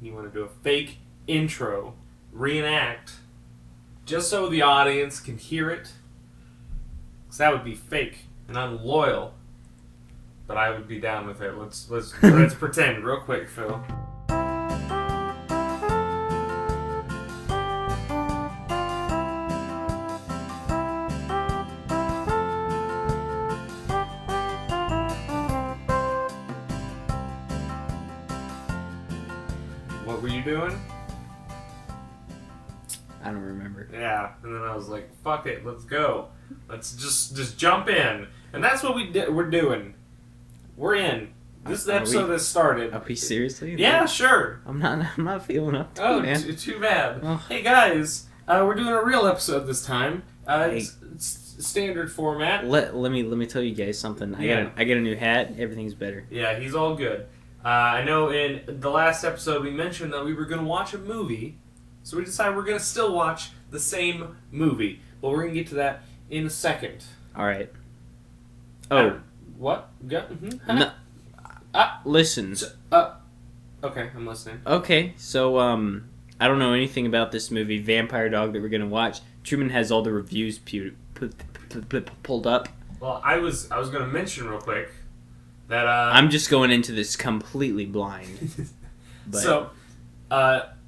You want to do a fake intro, reenact, just so the audience can hear it. Because that would be fake and unloyal. But I would be down with it. Let's pretend real quick, Phil. What were you doing? I don't remember. Yeah, and then I was like, fuck it, let's go. Let's just jump in. And that's what we're doing. We're in. This episode has started. Are we seriously? Yeah, sure. I'm not feeling up to Oh, it, man. too bad. Oh. Hey guys, we're doing a real episode this time. It's standard format. Let me tell you guys something. I got a new hat. Everything's better. Yeah, he's all good. I know in the last episode we mentioned that we were going to watch a movie, so we decided we're going to still watch the same movie, but we're going to get to that in a second. All right. Oh. What? No. Listen. Okay, I'm listening. Okay, so I don't know anything about this movie, Vampire Dog, that we're gonna watch. Truman has all the reviews pulled up. Well, I was going to mention real quick that I'm just going into this completely blind. But. So,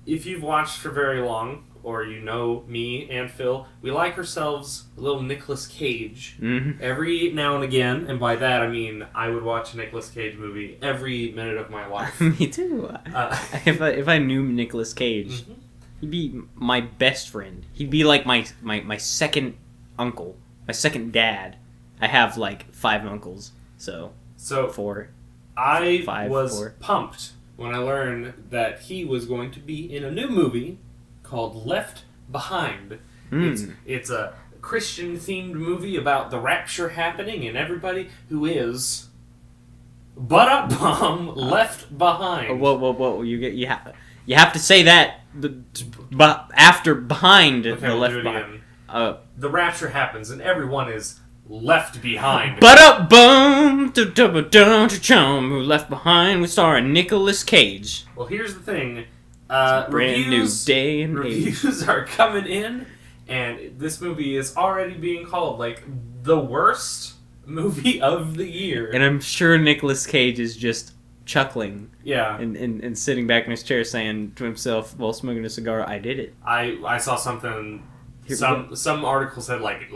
if you've watched for very long, or you know me and Phil, we like ourselves a little Nicolas Cage every now and again, and by that I mean I would watch a Nicolas Cage movie every minute of my life. Me too. If I knew Nicolas Cage, he'd be my best friend. He'd be like my second uncle, my second dad. I have like 5 uncles, so 4. I was pumped when I learned that he was going to be in a new movie called Left Behind. It's a Christian-themed movie about the rapture happening and everybody who is left behind. Whoa! You have to say that after behind okay, the we'll left do it behind. Again. The rapture happens and everyone is left behind. Left Behind. We starring Nicolas Cage. Well, here's the thing. Brand new day and age. Reviews are coming in, and this movie is already being called like the worst movie of the year. And I'm sure Nicolas Cage is just chuckling, yeah, and sitting back in his chair saying to himself while smoking a cigar, "I did it." I saw something. Some article said like,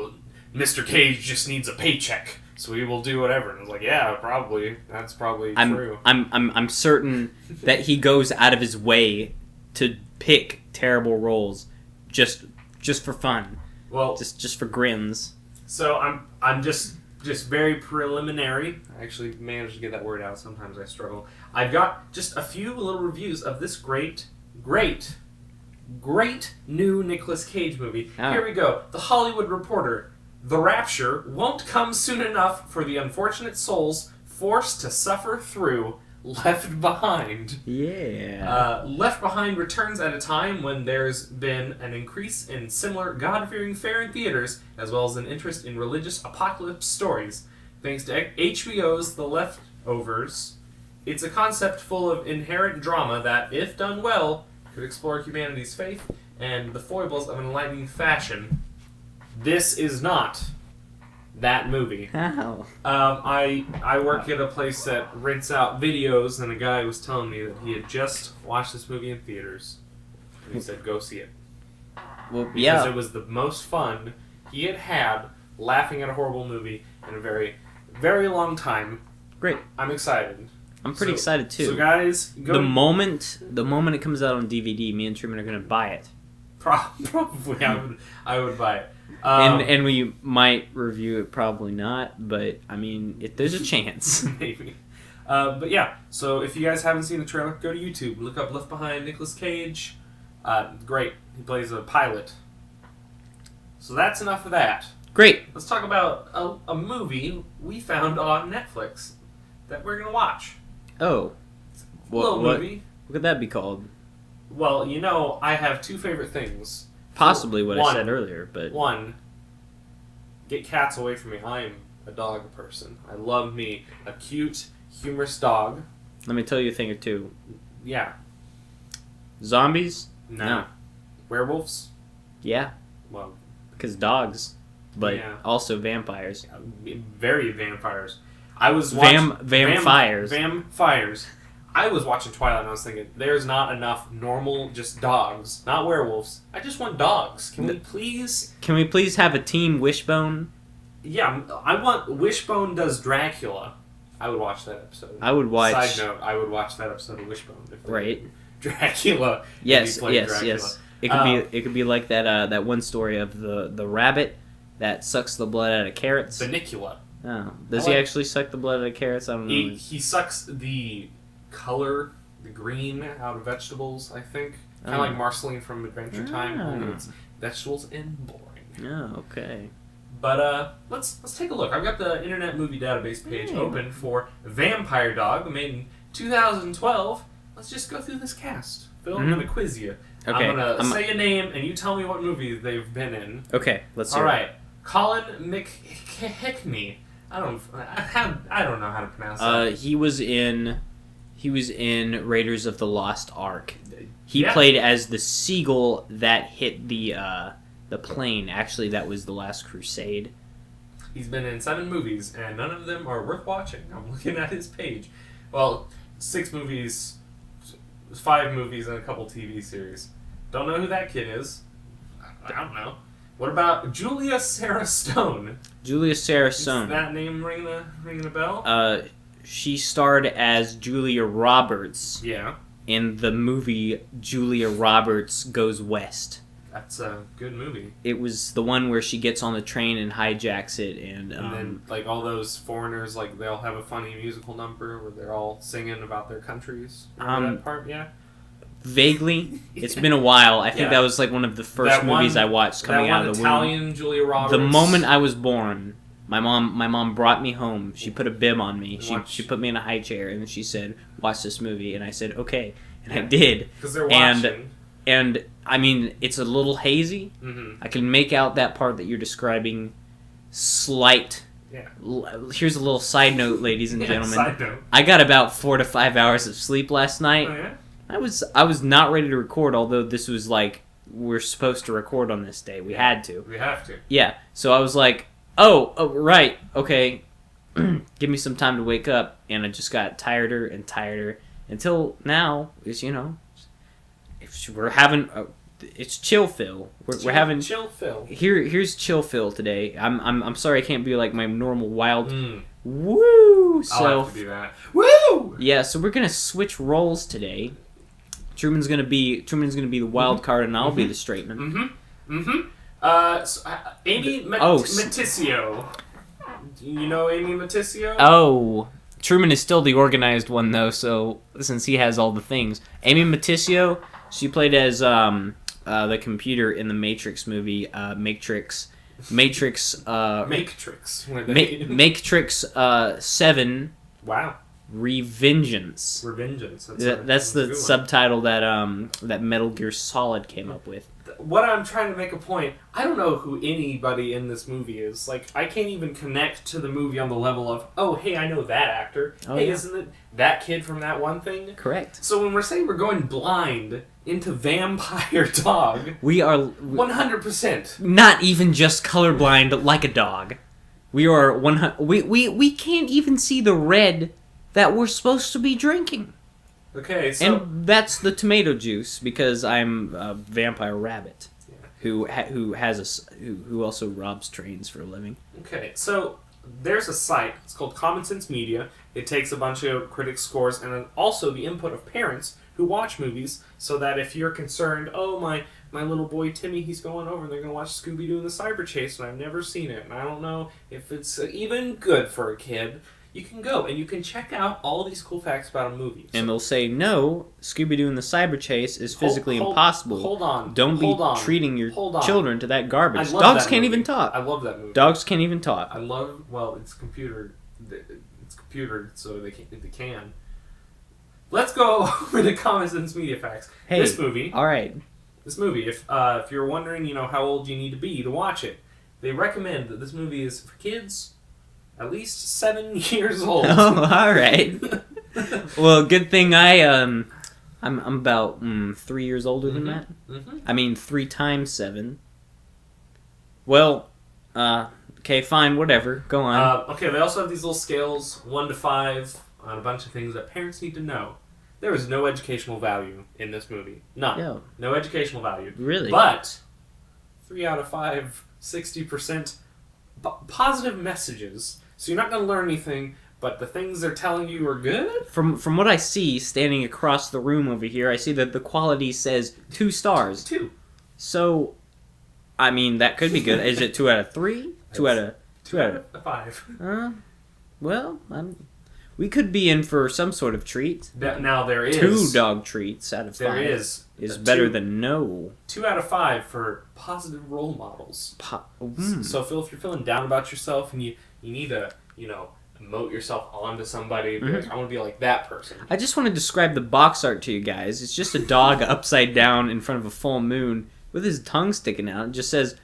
Mr. Cage just needs a paycheck, so he will do whatever. And I was like, yeah, probably. That's probably true. I'm certain that he goes out of his way to pick terrible roles just for fun. Well, just for grins. So I'm just very preliminary. I actually managed to get that word out. Sometimes I struggle. I've got just a few little reviews of this great new Nicolas Cage movie. Oh. Here we go. The Hollywood Reporter. The rapture won't come soon enough for the unfortunate souls forced to suffer through Left Behind. Yeah. Left Behind returns at a time when there's been an increase in similar God-fearing fare in theaters, as well as an interest in religious apocalypse stories. Thanks to HBO's The Leftovers, it's a concept full of inherent drama that, if done well, could explore humanity's faith and the foibles of an enlightening fashion. This is not that movie. How? I work at a place that rents out videos, and a guy was telling me that he had just watched this movie in theaters. And he said, go see it. Well, because it was the most fun he had laughing at a horrible movie in a very, very long time. Great. I'm excited. I'm pretty excited too. So guys, go the moment it comes out on DVD, me and Truman are gonna buy it. Probably, I would buy it. And we might review it, probably not, but I mean, if there's a chance. Maybe. But yeah, so if you guys haven't seen the trailer, go to YouTube, look up Left Behind, Nicolas Cage. Great, he plays a pilot. So that's enough of that. Great. Let's talk about a movie we found on Netflix that we're gonna watch. Oh, Little movie. What could that be called? Well, you know, I have 2 favorite things. Possibly what I said earlier, but... One, get cats away from me. I am a dog person. I love me a cute, humorous dog. Let me tell you a thing or two. Yeah. Zombies? No. Werewolves? Yeah, Well, because dogs, but Yeah. also vampires. very vampires. I was watching... Vampires. Vampires. I was watching Twilight and I was thinking, there's not enough normal, just dogs. Not werewolves. I just want dogs. Can we please... Can we please have a team Wishbone? Yeah, I want... Wishbone does Dracula. I would watch that episode. I would watch... Side note, I would watch that episode of Wishbone. If they Right. did Dracula. Yes, Dracula. yes. It could be like that one story of the rabbit that sucks the blood out of carrots. Vanicula. Oh, does he actually suck the blood out of carrots? I don't know. He sucks the color, the green, out of vegetables, I think. Kind of like Marceline from Adventure Time, only it's vegetables and boring. Oh, okay. But let's take a look. I've got the Internet Movie Database page open for Vampire Dog, made in 2012. Let's just go through this cast. Phil, I'm gonna quiz you. Okay. I'm gonna say a name, and you tell me what movie they've been in. Okay, let's hear All right, Colin McHickney. I don't know how to pronounce that. He was in Raiders of the Lost Ark. He Yeah. played as the seagull that hit the plane. Actually, that was The Last Crusade. He's been in 7 movies, and none of them are worth watching. I'm looking at his page. Well, 6 movies, 5 movies, and a couple TV series. Don't know who that kid is. I don't know. What about Julia Sarah Stone? Julia Sarah Is Stone. that name ringing a bell? She starred as Julia Roberts Yeah, in the movie Julia Roberts Goes West. that's a good movie. It was the one where she gets on the train and hijacks it, and And then, like, all those foreigners, like, they'll have a funny musical number where they're all singing about their countries. Remember that part? Yeah. vaguely, it's been a while. I think Yeah. that was like one of the first That movies one- I watched coming out of the Italian womb. Julia Roberts. The moment I was born, my mom brought me home. She put a bib on me. She put me in a high chair and she said, "Watch this movie." And I said, "Okay," and I did. Because they're watching. And I mean, it's a little hazy. Mm-hmm. I can make out that part that you're describing. Slight. Yeah. Here's a little side note, ladies and gentlemen. Side note. I got about 4 to 5 hours of sleep last night. Oh, yeah? I was not ready to record, although this was like we're supposed to record on this day. We had to. We have to. Yeah. So I was like, oh right, okay. Give me some time to wake up, and I just got tireder and tireder until now. Is we're having it's chill Phil. We're having chill Phil. Here's chill Phil today. I'm sorry I can't be like my normal wild I'll woo. So have to do that. Woo! yeah, so we're gonna switch roles today. Truman's gonna be the wild card, and I'll be the straight man. Amy Oh, Maticio. Do you know Amy Maticio? Oh, Truman is still the organized one though. So since he has all the things, Amy Maticio, she played as the computer in the Matrix movie, Matrix. Matrix. Matrix 7. Wow. Revengeance. That's the good one. subtitle that Metal Gear Solid came up with. What I'm trying to make a point, I don't know who anybody in this movie is. Like, I can't even connect to the movie on the level of, oh, hey, I know that actor. Oh, hey, yeah. isn't it that kid from that one thing? Correct. So when we're saying we're going blind into Vampire Dog, We are 100%. not even just colorblind like a dog. We are 100. We can't even see the red that we're supposed to be drinking. Okay, so... And that's the tomato juice because I'm a vampire rabbit who also robs trains for a living. Okay, so there's a site. It's called Common Sense Media. It takes a bunch of critic scores and then also the input of parents who watch movies so that if you're concerned, oh, my little boy Timmy, he's going over and they're going to watch Scooby-Doo and the Cyber Chase and I've never seen it and I don't know if it's even good for a kid, you can go and you can check out all these cool facts about a movie. And they'll say, no, Scooby-Doo and the Cyber Chase is physically impossible. Hold on. Don't be treating your children to that garbage. Dogs can't even talk. I love that movie. Dogs can't even talk. It's computer. It's computer, so they can. Let's go over the Common Sense Media facts. Hey, this movie. All right. This movie. If you're wondering, how old you need to be to watch it, they recommend that this movie is for kids at least 7 years old. Oh, all right. Well, good thing I I'm about 3 years older than that. Mm-hmm. I mean, 3 times 7. Well, okay, fine, whatever. Go on. Okay, they also have these little scales, 1 to 5, on a bunch of things that parents need to know. There is no educational value in this movie. None. Yeah. No educational value. Really? But 3 out of 5, 60% positive messages. So you're not going to learn anything, but the things they're telling you are good? From what I see, standing across the room over here, I see that the quality says 2 stars. 2. So, I mean, that could be good. Is it 2 out of 3? 2 out of 5. Well, we could be in for some sort of treat. Now there is 2 dog treats out of 5. There is better than no. 2 out of 5 for positive role models. So Phil, if you're feeling down about yourself and you need to, emote yourself onto somebody, be like, I want to be like that person. I just want to describe the box art to you guys. It's just a dog upside down in front of a full moon with his tongue sticking out. It just says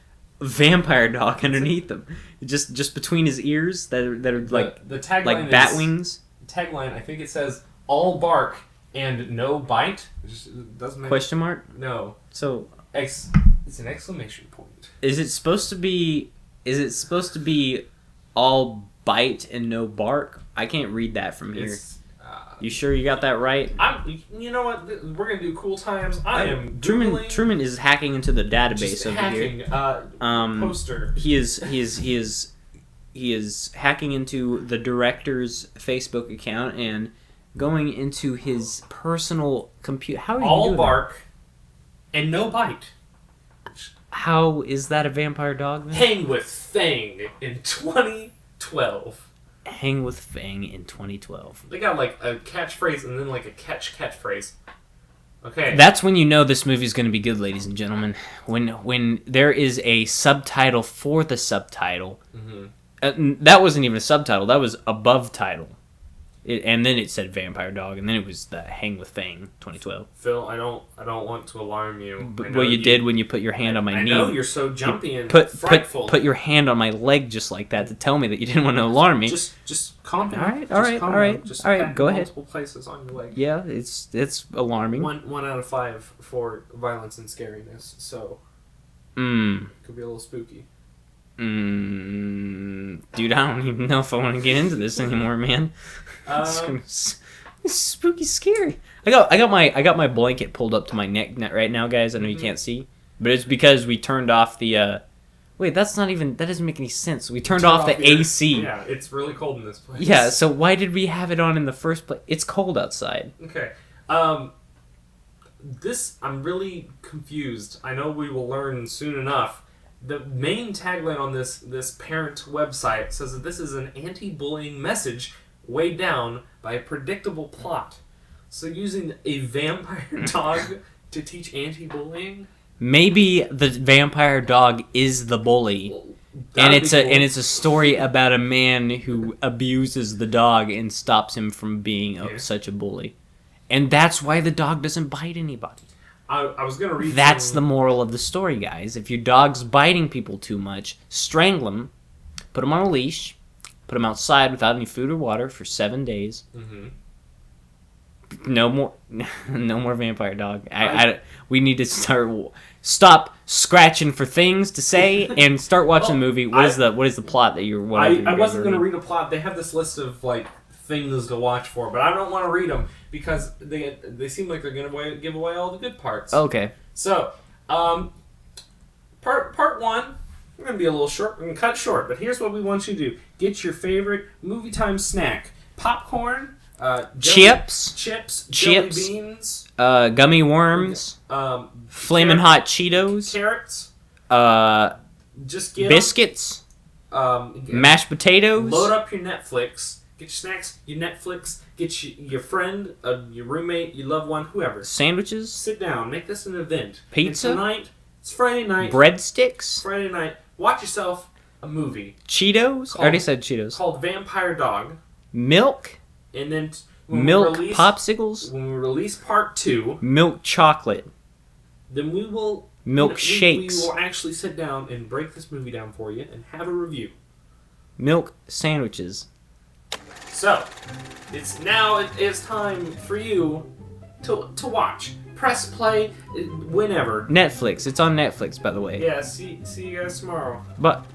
vampire dog underneath him. Just between his ears that are the tagline like bat wings. Tagline, I think it says all bark and no bite. It doesn't make Question mark? No. So It's an exclamation point. Is it supposed to be all bite and no bark? I can't read that from here. You sure you got that right? You know what? We're gonna do cool times. I am Googling. Truman is hacking into the database over hacking, here. Poster. He is hacking into the director's Facebook account and going into his personal computer. How are you doing all bark and no bite. How is that a vampire dog? Then? Hang with Fang in 2012. Hang with Fang in 2012. They got like a catchphrase and then like a catchphrase. Okay. That's when you know this movie's going to be good, ladies and gentlemen. When there is a subtitle for the subtitle. Mm-hmm. That wasn't even a subtitle. That was above title. And then it said Vampire Dog, and then it was the Hang with Fang 2012. Phil, I don't want to alarm you. But what you did when you put your hand on my knee. I know, you're so jumpy and frightful. Put your hand on my leg just like that to tell me that you didn't want to alarm me. Just calm down. All right. Just all right, go ahead. Multiple places on your leg. Yeah, it's alarming. 1 out of 5 for violence and scariness, so could be a little spooky. Dude, I don't even know if I want to get into this anymore, man. It's spooky, scary. I got my blanket pulled up to my neck right now, guys. I know you can't see, but it's because we turned off the. Wait, that doesn't make any sense. We turned off the AC. Yeah, it's really cold in this place. Yeah, so why did we have it on in the first place? It's cold outside. Okay. I'm really confused. I know we will learn soon enough. The main tagline on this parent website says that this is an anti-bullying message weighed down by a predictable plot. So using a vampire dog to teach anti-bullying? Maybe the vampire dog is the bully. And it's a story about a man who abuses the dog and stops him from being such a bully. And that's why the dog doesn't bite anybody. I was going to read That's the moral of the story, guys. If your dog's biting people too much, strangle him, put him on a leash, put him outside without any food or water for 7 days. Mm-hmm. No more vampire dog. We need to stop scratching for things to say and start watching the movie. What is the plot that you're? I wasn't going to read a plot. They have this list of like things to watch for, but I don't want to read them because they seem like they're going to give away all the good parts. Okay. So, part 1, we're going to be a little short. We're going to cut short, but here's what we want you to do: get your favorite movie time snack, popcorn. Chips, jelly beans, gummy worms, flamin' hot Cheetos, carrots, just get biscuits, mashed potatoes. Load up your Netflix. Get your snacks, your Netflix. Get your friend, your roommate, your loved one, whoever. Sandwiches. Sit down. Make this an event. Pizza. And tonight, it's Friday night. Breadsticks. Friday night. Watch yourself a movie. Cheetos. I already said Cheetos. Called Vampire Dog. Milk. And then milk popsicles. When we release part 2, milk chocolate. Then we will shakes. We will actually sit down and break this movie down for you and have a review. Milk sandwiches. So, it's time for you to watch. Press play whenever. Netflix. It's on Netflix, by the way. Yeah, see you guys tomorrow. But